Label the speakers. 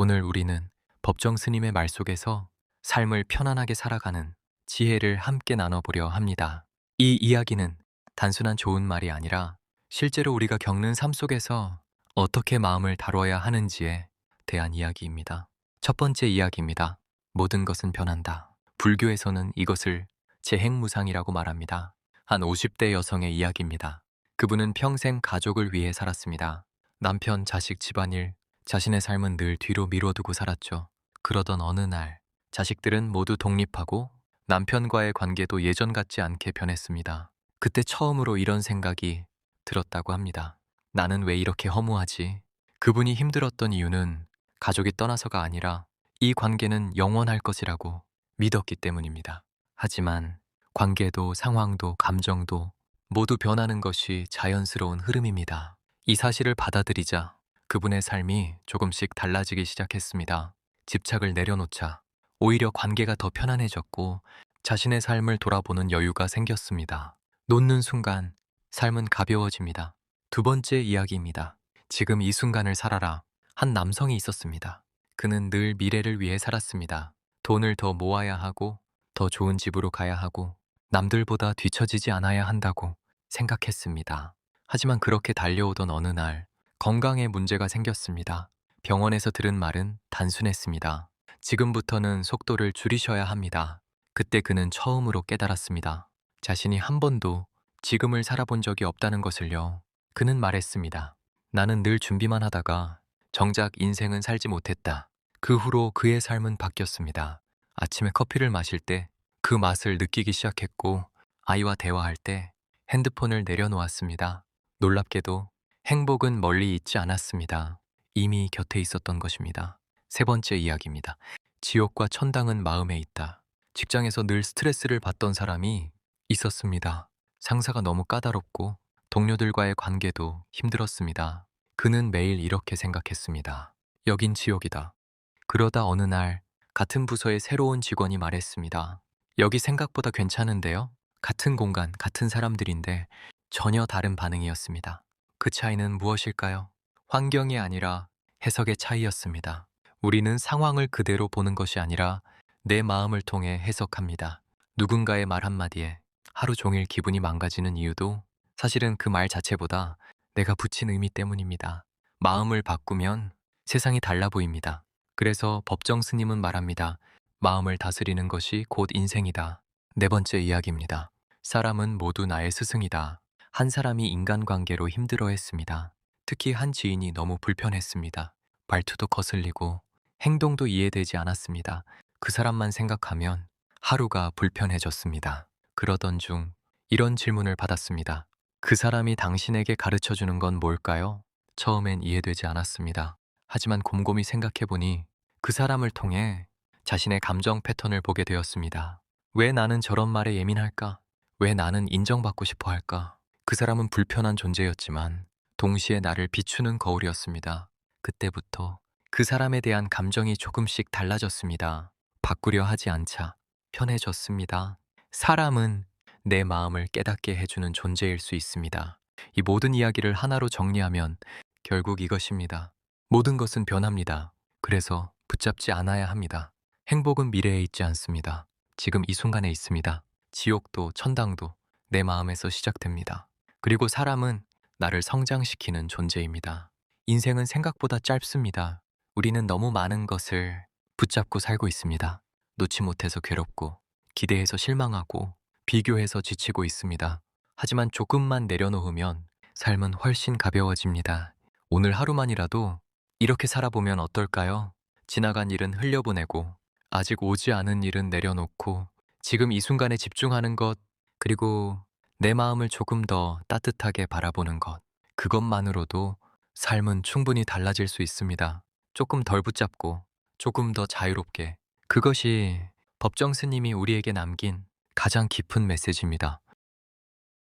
Speaker 1: 오늘 우리는 법정 스님의 말 속에서 삶을 편안하게 살아가는 지혜를 함께 나눠보려 합니다. 이 이야기는 단순한 좋은 말이 아니라 실제로 우리가 겪는 삶 속에서 어떻게 마음을 다뤄야 하는지에 대한 이야기입니다. 첫 번째 이야기입니다. 모든 것은 변한다. 불교에서는 이것을 재행무상이라고 말합니다. 한 50대 여성의 이야기입니다. 그분은 평생 가족을 위해 살았습니다. 남편, 자식, 집안일, 자신의 삶은 늘 뒤로 미뤄두고 살았죠. 그러던 어느 날 자식들은 모두 독립하고 남편과의 관계도 예전 같지 않게 변했습니다. 그때 처음으로 이런 생각이 들었다고 합니다. 나는 왜 이렇게 허무하지? 그분이 힘들었던 이유는 가족이 떠나서가 아니라 이 관계는 영원할 것이라고 믿었기 때문입니다. 하지만 관계도 상황도 감정도 모두 변하는 것이 자연스러운 흐름입니다. 이 사실을 받아들이자 그분의 삶이 조금씩 달라지기 시작했습니다. 집착을 내려놓자 오히려 관계가 더 편안해졌고 자신의 삶을 돌아보는 여유가 생겼습니다. 놓는 순간 삶은 가벼워집니다. 두 번째 이야기입니다. 지금 이 순간을 살아라. 한 남성이 있었습니다. 그는 늘 미래를 위해 살았습니다. 돈을 더 모아야 하고 더 좋은 집으로 가야 하고 남들보다 뒤처지지 않아야 한다고 생각했습니다. 하지만 그렇게 달려오던 어느 날 건강에 문제가 생겼습니다. 병원에서 들은 말은 단순했습니다. 지금부터는 속도를 줄이셔야 합니다. 그때 그는 처음으로 깨달았습니다. 자신이 한 번도 지금을 살아본 적이 없다는 것을요. 그는 말했습니다. 나는 늘 준비만 하다가 정작 인생은 살지 못했다. 그 후로 그의 삶은 바뀌었습니다. 아침에 커피를 마실 때 그 맛을 느끼기 시작했고 아이와 대화할 때 핸드폰을 내려놓았습니다. 놀랍게도 행복은 멀리 있지 않았습니다. 이미 곁에 있었던 것입니다. 세 번째 이야기입니다. 지옥과 천당은 마음에 있다. 직장에서 늘 스트레스를 받던 사람이 있었습니다. 상사가 너무 까다롭고 동료들과의 관계도 힘들었습니다. 그는 매일 이렇게 생각했습니다. 여긴 지옥이다. 그러다 어느 날 같은 부서의 새로운 직원이 말했습니다. 여기 생각보다 괜찮은데요? 같은 공간, 같은 사람들인데 전혀 다른 반응이었습니다. 그 차이는 무엇일까요? 환경이 아니라 해석의 차이였습니다. 우리는 상황을 그대로 보는 것이 아니라 내 마음을 통해 해석합니다. 누군가의 말 한마디에 하루 종일 기분이 망가지는 이유도 사실은 그 말 자체보다 내가 붙인 의미 때문입니다. 마음을 바꾸면 세상이 달라 보입니다. 그래서 법정 스님은 말합니다. 마음을 다스리는 것이 곧 인생이다. 네 번째 이야기입니다. 사람은 모두 나의 스승이다. 한 사람이 인간관계로 힘들어했습니다. 특히 한 지인이 너무 불편했습니다. 말투도 거슬리고 행동도 이해되지 않았습니다. 그 사람만 생각하면 하루가 불편해졌습니다. 그러던 중 이런 질문을 받았습니다. 그 사람이 당신에게 가르쳐주는 건 뭘까요? 처음엔 이해되지 않았습니다. 하지만 곰곰이 생각해보니 그 사람을 통해 자신의 감정 패턴을 보게 되었습니다. 왜 나는 저런 말에 예민할까? 왜 나는 인정받고 싶어 할까? 그 사람은 불편한 존재였지만 동시에 나를 비추는 거울이었습니다. 그때부터 그 사람에 대한 감정이 조금씩 달라졌습니다. 바꾸려 하지 않자 편해졌습니다. 사람은 내 마음을 깨닫게 해주는 존재일 수 있습니다. 이 모든 이야기를 하나로 정리하면 결국 이것입니다. 모든 것은 변합니다. 그래서 붙잡지 않아야 합니다. 행복은 미래에 있지 않습니다. 지금 이 순간에 있습니다. 지옥도 천당도 내 마음에서 시작됩니다. 그리고 사람은 나를 성장시키는 존재입니다. 인생은 생각보다 짧습니다. 우리는 너무 많은 것을 붙잡고 살고 있습니다. 놓지 못해서 괴롭고, 기대해서 실망하고, 비교해서 지치고 있습니다. 하지만 조금만 내려놓으면 삶은 훨씬 가벼워집니다. 오늘 하루만이라도 이렇게 살아보면 어떨까요? 지나간 일은 흘려보내고, 아직 오지 않은 일은 내려놓고, 지금 이 순간에 집중하는 것, 그리고 내 마음을 조금 더 따뜻하게 바라보는 것. 그것만으로도 삶은 충분히 달라질 수 있습니다. 조금 덜 붙잡고, 조금 더 자유롭게. 그것이 법정 스님이 우리에게 남긴 가장 깊은 메시지입니다.